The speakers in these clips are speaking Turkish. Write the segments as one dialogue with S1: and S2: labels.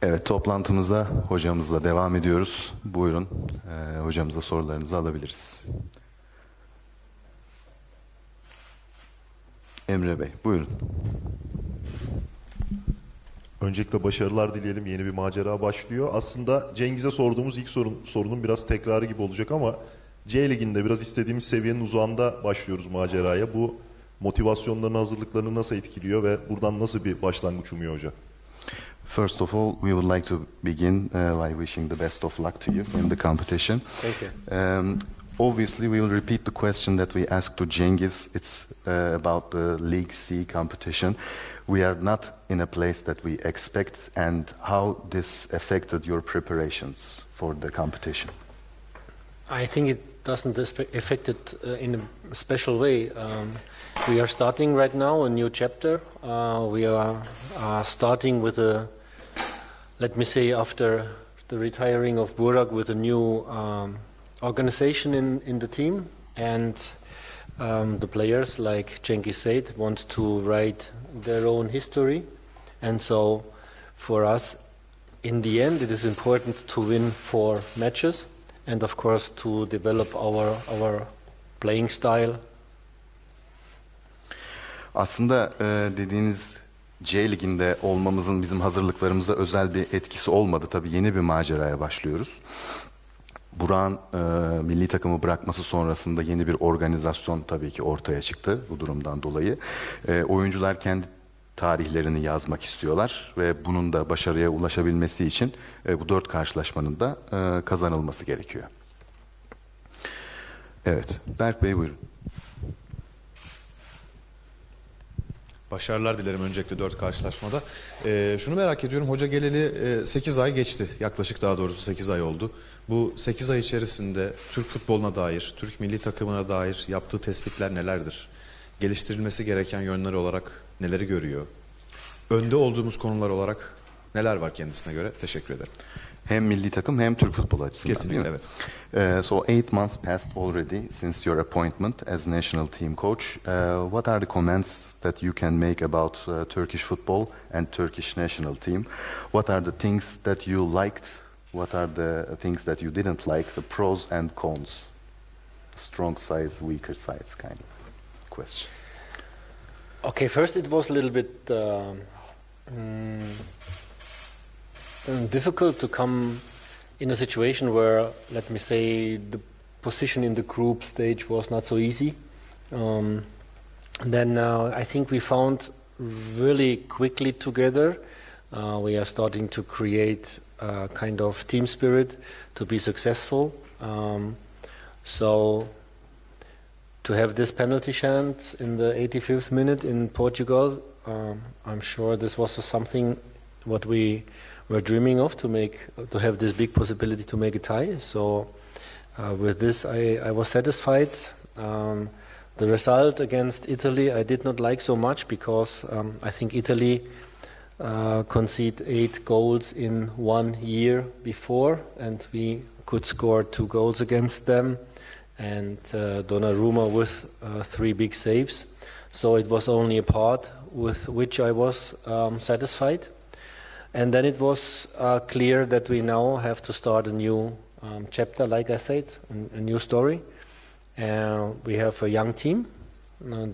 S1: Evet, toplantımıza hocamızla devam ediyoruz. Buyurun, hocamıza sorularınızı alabiliriz. Emre Bey, buyurun.
S2: Öncelikle başarılar dileyelim. Yeni bir macera başlıyor. Aslında Cengiz'e sorduğumuz ilk sorunun biraz tekrarı gibi olacak ama C Ligi'nde biraz istediğimiz seviyenin uzağında başlıyoruz maceraya. Bu motivasyonlarını, hazırlıklarını nasıl etkiliyor ve buradan nasıl bir başlangıç umuyor hoca?
S1: First of all, we would like to begin by wishing the best of luck to you in the competition.
S3: Thank you.
S1: Obviously, we will repeat the question that we asked to Cengiz. It's about the League C competition. We are not in a place that we expect, and how this affected your preparations for the competition.
S3: I think it doesn't affect it in a special way. We are starting right now a new chapter. We are starting with let me say, after the retiring of Burak, with a new organization in the team, and the players, like Cengiz said, want to write their own history, and so for us, in the end, it is important to win 4 matches, and of course to develop our playing style.
S1: Aslında dediğiniz C Ligi'nde olmamızın bizim hazırlıklarımızda özel bir etkisi olmadı. Tabii yeni bir maceraya başlıyoruz. Burak'ın milli takımı bırakması sonrasında yeni bir organizasyon tabii ki ortaya çıktı bu durumdan dolayı. Oyuncular kendi tarihlerini yazmak istiyorlar ve bunun da başarıya ulaşabilmesi için bu 4 karşılaşmanın da kazanılması gerekiyor. Evet, Berk Bey buyurun.
S4: Başarılar dilerim öncelikle 4 karşılaşmada. Şunu merak ediyorum, hoca geleli 8 ay geçti. Yaklaşık daha doğrusu 8 ay oldu. Bu 8 ay içerisinde Türk futboluna dair, Türk milli takımına dair yaptığı tespitler nelerdir? Geliştirilmesi gereken yönler olarak neleri görüyor? Önde olduğumuz konular olarak neler var kendisine göre? Teşekkür ederim.
S1: Hem milli takım hem Türk futbolu açısından.
S4: Kesinlikle,
S1: değil mi? Evet. So 8 months passed already since your appointment as national team coach. What are the comments that you can make about Turkish football and Turkish national team? What are the things that you liked? What are the things that you didn't like? The pros and cons. Strong sides, weaker sides kind of question.
S3: Okay, first it was a little bit difficult to come in a situation where, let me say, the position in the group stage was not so easy. Then I think we found really quickly together. We are starting to create a kind of team spirit to be successful. So to have this penalty chance in the 85th minute in Portugal, I'm sure this was something what we were dreaming of, to have this big possibility to make a tie. So with this I was satisfied. The result against Italy I did not like so much because I think Italy conceded 8 goals in 1 year before, and we could score 2 goals against them, and Donnarumma with 3 big saves. So it was only a part with which I was satisfied. And then it was clear that we now have to start a new chapter, like I said, a new story. We have a young team.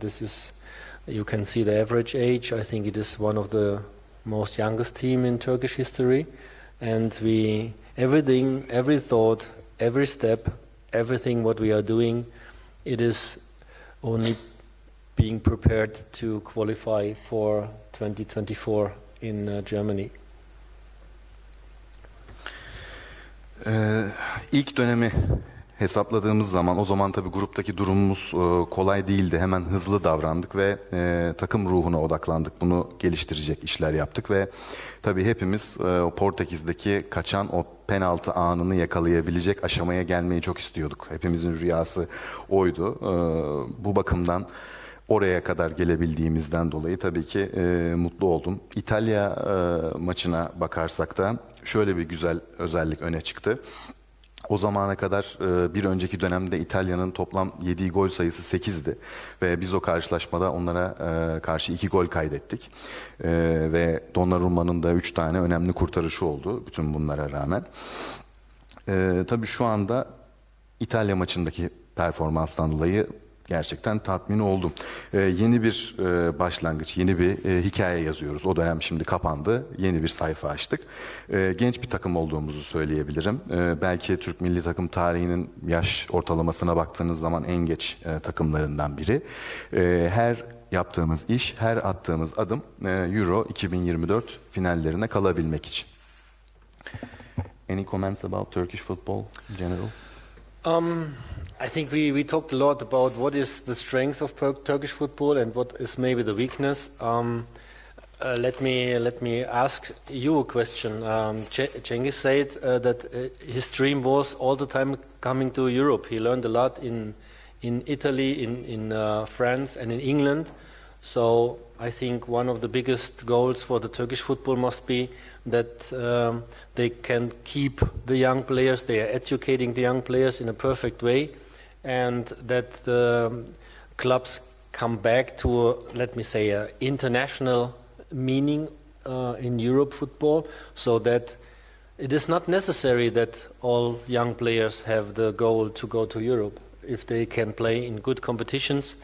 S3: This is, you can see the average age. I think it is one of the most youngest team in Turkish history. And everything, every thought, every step, everything what we are doing, it is only being prepared to qualify for 2024 in Germany.
S1: İlk dönemi hesapladığımız zaman, o zaman tabii gruptaki durumumuz kolay değildi. Hemen hızlı davrandık ve takım ruhuna odaklandık. Bunu geliştirecek işler yaptık ve tabii hepimiz Portekiz'deki kaçan o penaltı anını yakalayabilecek aşamaya gelmeyi çok istiyorduk. Hepimizin rüyası oydu. Bu bakımdan oraya kadar gelebildiğimizden dolayı tabii ki mutlu oldum. İtalya maçına bakarsak da şöyle bir güzel özellik öne çıktı. O zamana kadar bir önceki dönemde İtalya'nın toplam yediği gol sayısı 8'di. Ve biz o karşılaşmada onlara karşı 2 gol kaydettik. Ve Donnarumma'nın da 3 tane önemli kurtarışı oldu bütün bunlara rağmen. Tabii şu anda İtalya maçındaki performanstan dolayı gerçekten tatmin oldum. Yeni bir başlangıç, yeni bir hikaye yazıyoruz. O dönem şimdi kapandı. Yeni bir sayfa açtık. Genç bir takım olduğumuzu söyleyebilirim. Belki Türk milli takım tarihinin yaş ortalamasına baktığınız zaman en geç takımlarından biri. Her yaptığımız iş, her attığımız adım Euro 2024 finallerine kalabilmek için. Any comments about Turkish football in general?
S3: I think we talked a lot about what is the strength of Turkish football and what is maybe the weakness. Let me ask you a question. Cengiz said that his dream was all the time coming to Europe. He learned a lot in Italy, in France, and in England. So I think one of the biggest goals for the Turkish football must be that they can keep the young players, they are educating the young players in a perfect way, and that the clubs come back to, let me say, an international meaning in Europe football, so that it is not necessary that all young players have the goal to go to Europe if they can play in good competitions,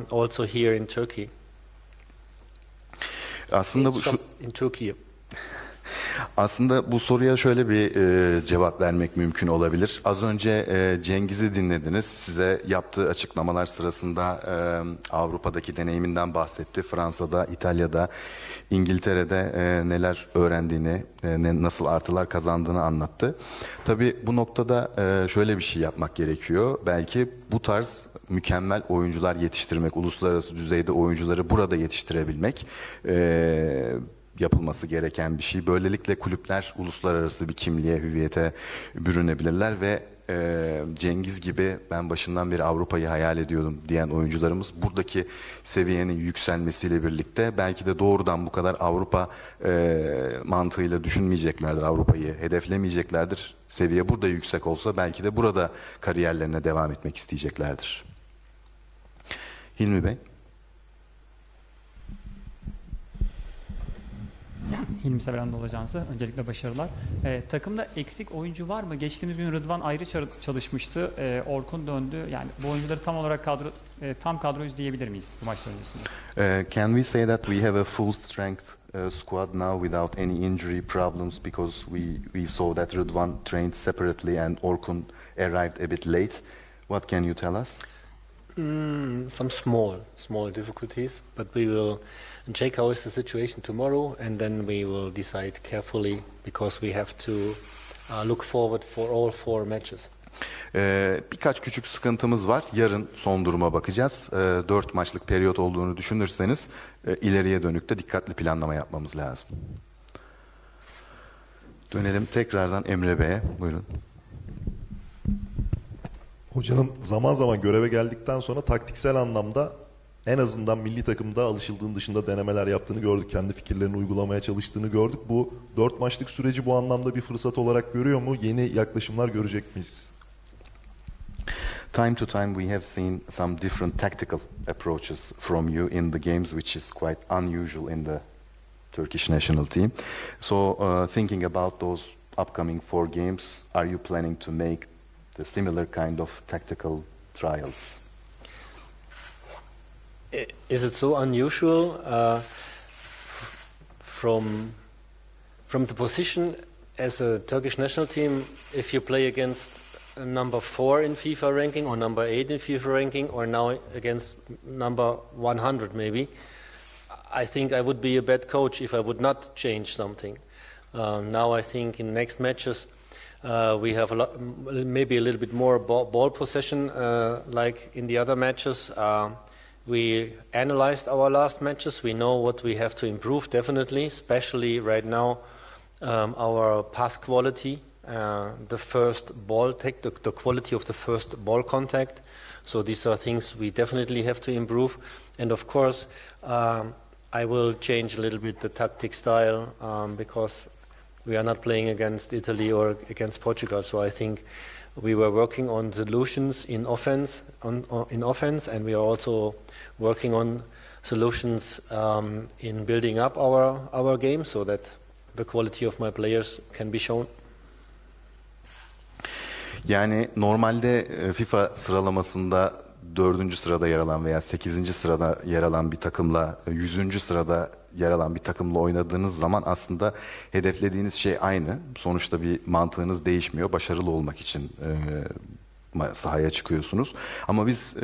S3: also here in Turkey.
S1: Aslında
S3: in Turkey.
S1: Aslında bu soruya şöyle bir cevap vermek mümkün olabilir. Az önce Cengiz'i dinlediniz. Size yaptığı açıklamalar sırasında Avrupa'daki deneyiminden bahsetti. Fransa'da, İtalya'da, İngiltere'de neler öğrendiğini, nasıl artılar kazandığını anlattı. Tabii bu noktada şöyle bir şey yapmak gerekiyor. Belki bu tarz mükemmel oyuncular yetiştirmek, uluslararası düzeyde oyuncuları burada yetiştirebilmek yapılması gereken bir şey. Böylelikle kulüpler uluslararası bir kimliğe, hüviyete bürünebilirler ve Cengiz gibi ben başından beri Avrupa'yı hayal ediyordum diyen oyuncularımız buradaki seviyenin yükselmesiyle birlikte belki de doğrudan bu kadar Avrupa mantığıyla düşünmeyeceklerdir. Avrupa'yı hedeflemeyeceklerdir. Seviye burada yüksek olsa belki de burada kariyerlerine devam etmek isteyeceklerdir. Hilmi Bey.
S5: Hilmi Sever Anadolu Ajansı. Öncelikle başarılar. Takımda eksik oyuncu var mı? Geçtiğimiz gün Rıdvan ayrı çalışmıştı. Orkun döndü. Yani bu oyuncuları tam olarak tam kadroyuz diyebilir miyiz bu maç öncesinde?
S1: Can we say that we have a full strength squad now without any injury problems because we saw that Rıdvan trained separately and Orkun arrived a bit late. What can you tell us?
S3: Some small difficulties, but we will check how is the situation tomorrow, and then we will decide carefully because we have to look forward for all 4 matches.
S1: Birkaç küçük sıkıntımız var. Yarın son duruma bakacağız. 4 maçlık periyot olduğunu düşünürseniz ileriye dönük de dikkatli planlama yapmamız lazım. Dönelim tekrardan Emre Bey'e. Buyurun.
S2: Hocanın zaman zaman göreve geldikten sonra taktiksel anlamda en azından milli takımda alışıldığın dışında denemeler yaptığını gördük. Kendi fikirlerini uygulamaya çalıştığını gördük. Bu 4 maçlık süreci bu anlamda bir fırsat olarak görüyor mu? Yeni yaklaşımlar görecek miyiz?
S1: Time to time we have seen some different tactical approaches from you in the games, which is quite unusual in the Turkish national team. So thinking about those upcoming 4 games, are you planning to make the similar kind of tactical trials?
S3: Is it so unusual from the position as a Turkish national team if you play against number 4 in FIFA ranking or number 8 in FIFA ranking or now against number 100 maybe? I think I would be a bad coach if I would not change something. Now I think in next matches we have maybe a little bit more ball possession like in the other matches. We analyzed our last matches. We know what we have to improve, definitely, especially right now, our pass quality, the first ball the quality of the first ball contact. So these are things we definitely have to improve. And of course, I will change a little bit the tactic style because we are not playing against Italy or against Portugal. So I think we were working on solutions in offense, and we are also working on solutions in building up our game so that the quality of my players can be shown.
S1: Yani normalde FIFA sıralamasında 4. sırada yer alan veya 8. sırada yer alan bir takımla 100. sırada yer alan bir takımla oynadığınız zaman aslında hedeflediğiniz şey aynı. Sonuçta bir mantığınız değişmiyor. Başarılı olmak için sahaya çıkıyorsunuz. Ama biz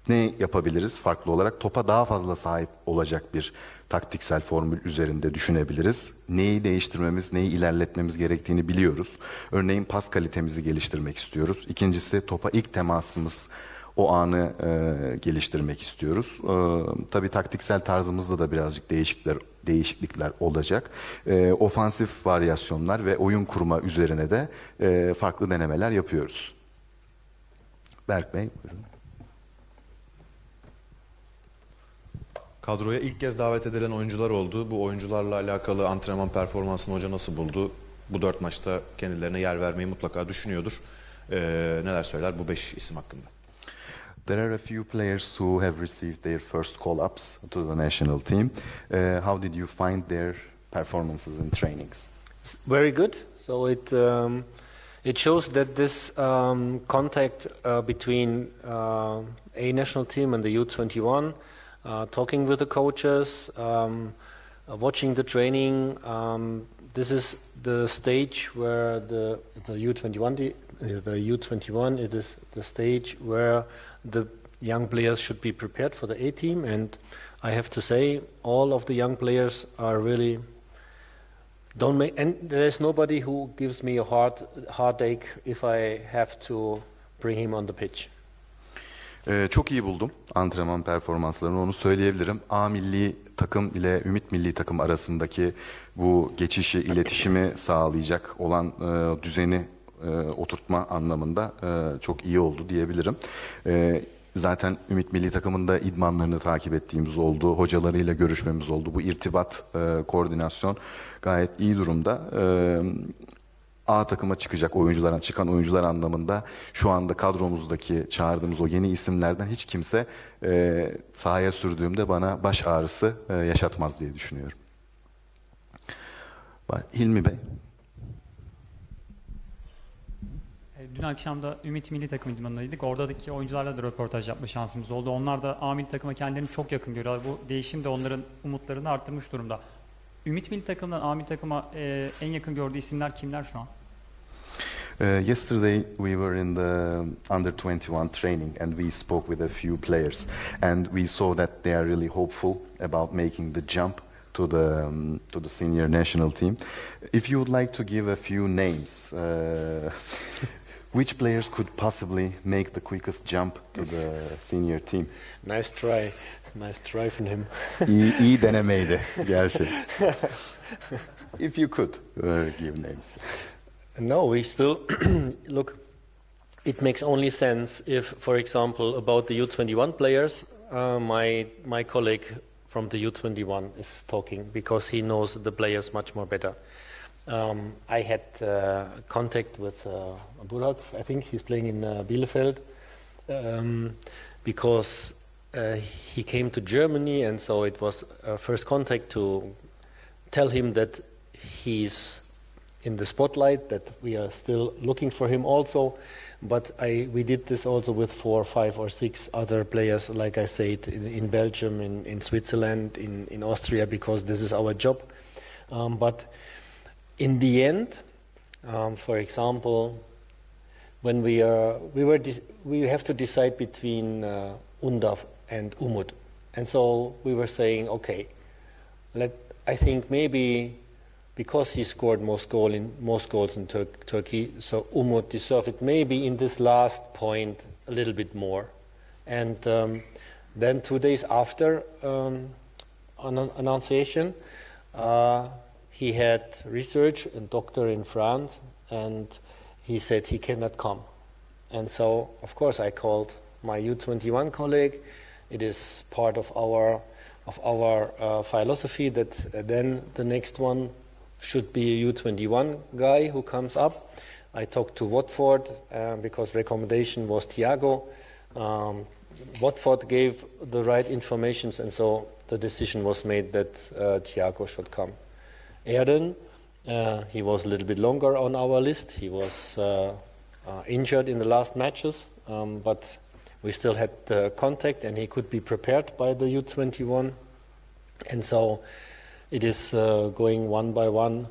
S1: ne yapabiliriz farklı olarak? Topa daha fazla sahip olacak bir taktiksel formül üzerinde düşünebiliriz. Neyi değiştirmemiz, neyi ilerletmemiz gerektiğini biliyoruz. Örneğin pas kalitemizi geliştirmek istiyoruz. İkincisi topa ilk temasımız, o anı geliştirmek istiyoruz. Tabii taktiksel tarzımızda da birazcık değişiklikler olacak. Ofansif varyasyonlar ve oyun kurma üzerine de farklı denemeler yapıyoruz. Berk Bey, buyurun.
S4: Kadroya ilk kez davet edilen oyuncular oldu. Bu oyuncularla alakalı antrenman performansını hoca nasıl buldu? Bu 4 maçta kendilerine yer vermeyi mutlaka düşünüyordur. Neler söyler bu 5 isim hakkında?
S1: There are a few players who have received their first call-ups to the national team. How did you find their performances in trainings?
S3: Very good. So it shows that this contact between a national team and the U21, talking with the coaches, watching the training. This is the stage where the U21 it is the stage where the young players should be prepared for the A team, and I have to say all of the young players are really don't make, and there's nobody who gives me a heartache if I have to bring him on the pitch.
S1: Çok iyi buldum antrenman performanslarını, onu söyleyebilirim. A milli takım ile Ümit milli takım arasındaki bu geçişi, iletişimi sağlayacak olan düzeni oturtma anlamında çok iyi oldu diyebilirim. Zaten Ümit milli takımında idmanlarını takip ettiğimiz oldu, hocalarıyla görüşmemiz oldu. Bu irtibat, koordinasyon gayet iyi durumda. A takıma çıkacak oyuncular, çıkan oyuncular anlamında şu anda kadromuzdaki çağırdığımız o yeni isimlerden hiç kimse sahaya sürdüğümde bana baş ağrısı yaşatmaz diye düşünüyorum. Hilmi Bey.
S5: Dün akşam da Ümit Milli Takım idmanındaydık. Oradaki oyuncularla da röportaj yapma şansımız oldu. Onlar da A Milli Takıma kendilerini çok yakın görüyorlar. Bu değişim de onların umutlarını arttırmış durumda. Ümit Milli Takım'dan A Milli Takıma en yakın gördüğü isimler kimler şu an?
S1: Yesterday we were in the under-21 training and we spoke with a few players and we saw that they are really hopeful about making the jump to the senior national team. If you would like to give a few names, which players could possibly make the quickest jump to the senior team?
S3: Nice try. Nice try from him.
S1: iyi denemeydi gerçekten. If you could give names.
S3: No, we still look. It makes only sense if, for example, about the U21 players, my colleague from the U21 is talking because he knows the players much more better. I had contact with Burak. I think he's playing in Bielefeld because he came to Germany, and so it was first contact to tell him that he's in the spotlight, that we are still looking for him also. But we did this also with 4, 5 or 6 other players, like I said, in Belgium, in Switzerland, in Austria, because this is our job. But in the end, for example, when we have to decide between Undav and Umut, and so we were saying, okay, I think maybe because he scored most goals in Turkey, so Umut deserved it maybe in this last point a little bit more. And then 2 days after annunciation, he had research and doctor in France, and he said he cannot come. And so, of course, I called my U21 colleague. It is part of our philosophy that then the next one should be a U21 guy who comes up. I talked to Watford because recommendation was Thiago. Watford gave the right informations, and so the decision was made that Thiago should come. Aaron, he was a little bit longer on our list. He was injured in the last matches, but we still had contact, and he could be prepared by the U21. And so it is going one by one.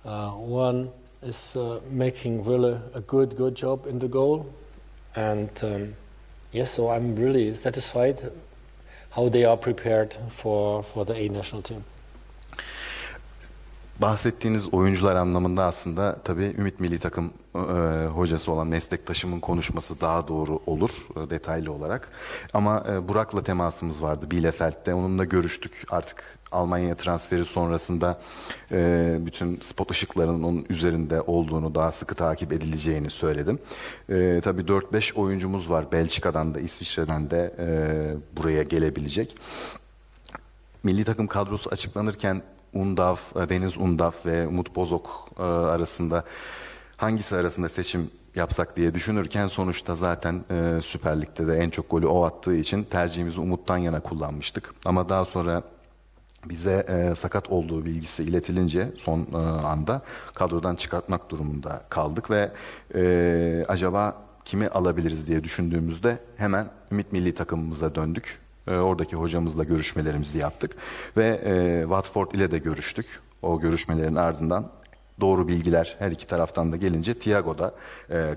S3: One is making really a good job in the goal. And yes, so I'm really satisfied how they are prepared for the A national team.
S1: Bahsettiğiniz oyuncular anlamında aslında tabii Ümit Milli Takım hocası olan meslektaşımın konuşması daha doğru olur detaylı olarak. Ama Burak'la temasımız vardı Bielefeld'de. Onunla görüştük. Artık Almanya transferi sonrasında bütün spot ışıklarının onun üzerinde olduğunu, daha sıkı takip edileceğini söyledim. Tabii 4-5 oyuncumuz var. Belçika'dan da, İsviçre'den de buraya gelebilecek. Milli takım kadrosu açıklanırken Deniz Undav ve Umut Bozok arasında hangisi arasında seçim yapsak diye düşünürken sonuçta zaten Süper Lig'de de en çok golü o attığı için tercihimizi Umut'tan yana kullanmıştık. Ama daha sonra bize sakat olduğu bilgisi iletilince son anda kadrodan çıkartmak durumunda kaldık ve acaba kimi alabiliriz diye düşündüğümüzde hemen Ümit Milli Takımımıza döndük. Oradaki hocamızla görüşmelerimizi yaptık ve Watford ile de görüştük. O görüşmelerin ardından doğru bilgiler her iki taraftan da gelince Thiago'da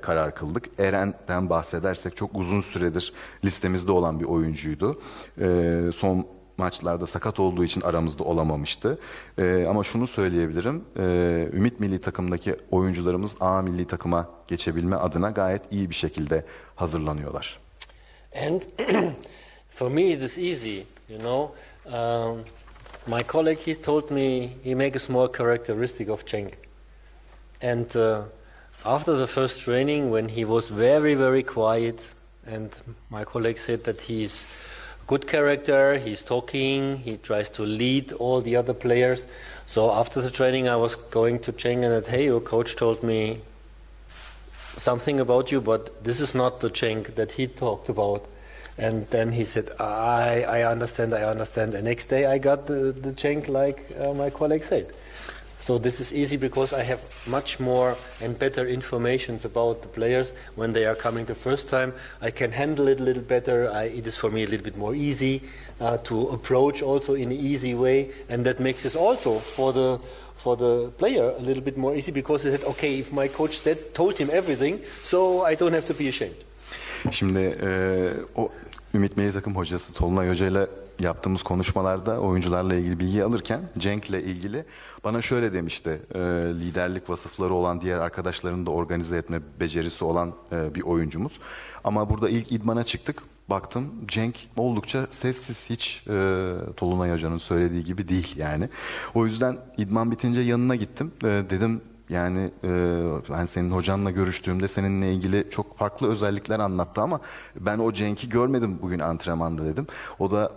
S1: karar kıldık. Eren'den bahsedersek çok uzun süredir listemizde olan bir oyuncuydu. Son maçlarda sakat olduğu için aramızda olamamıştı. Ama şunu söyleyebilirim. Ümit Milli Takım'daki oyuncularımız A Milli Takım'a geçebilme adına gayet iyi bir şekilde hazırlanıyorlar.
S3: And for me, it is easy, you know. My colleague, he told me he makes a small characteristic of Cenk. And after the first training, when he was very quiet, and my colleague said that he's good character, he's talking, he tries to lead all the other players. So after the training, I was going to Cenk and said, hey, your coach told me something about you, but this is not the Cenk that he talked about. And then he said, I understand. The next day I got the Cenk like my colleague said. So this is easy because I have much more and better information about the players when they are coming the first time. I can handle it a little better. It is for me a little bit more easy to approach also in an easy way. And that makes it also for the player a little bit more easy because he said, okay, if my coach told him everything, so I don't have to be ashamed.
S1: Şimdi o Ümit Milli Takım hocası Tolunay Hoca ile yaptığımız konuşmalarda oyuncularla ilgili bilgi alırken Cenk'le ilgili bana şöyle demişti. Liderlik vasıfları olan, diğer arkadaşlarını da organize etme becerisi olan bir oyuncumuz. Ama burada ilk idmana çıktık. Baktım Cenk oldukça sessiz, hiç Tolunay Hoca'nın söylediği gibi değil yani. O yüzden idman bitince yanına gittim. Dedim yani ben senin hocanla görüştüğümde seninle ilgili çok farklı özellikler anlattı ama ben o Cenk'i görmedim bugün antrenmanda dedim. O da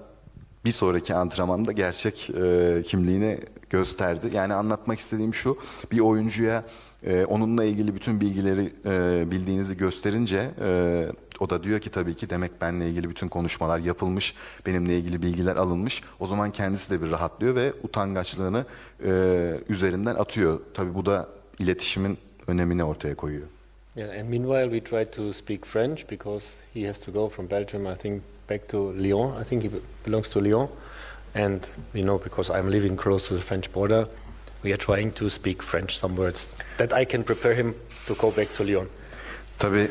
S1: bir sonraki antrenmanda gerçek kimliğini gösterdi. Yani anlatmak istediğim şu, bir oyuncuya onunla ilgili bütün bilgileri bildiğinizi gösterince o da diyor ki tabii ki demek benimle ilgili bütün konuşmalar yapılmış, benimle ilgili bilgiler alınmış. O zaman kendisi de bir rahatlıyor ve utangaçlığını üzerinden atıyor. Tabii bu da iletişimin önemini ortaya koyuyor.
S3: Yeah, and meanwhile we try to speak French because he has to go from Belgium, I think, back to Lyon. I think he belongs to Lyon. And, you know, because I'm living close to the French border, we are trying to speak French some words that I can prepare him to go back to Lyon.
S1: Tabii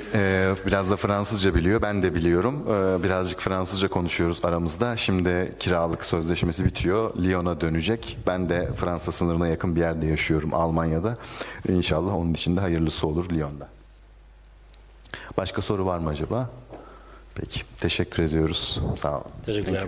S1: biraz da Fransızca biliyor, ben de biliyorum. Birazcık Fransızca konuşuyoruz aramızda. Şimdi kiralık sözleşmesi bitiyor, Lyon'a dönecek. Ben de Fransa sınırına yakın bir yerde yaşıyorum, Almanya'da. İnşallah onun için de hayırlısı olur Lyon'da. Başka soru var mı acaba? Peki, teşekkür ediyoruz. Sağ olun.
S3: Teşekkürler.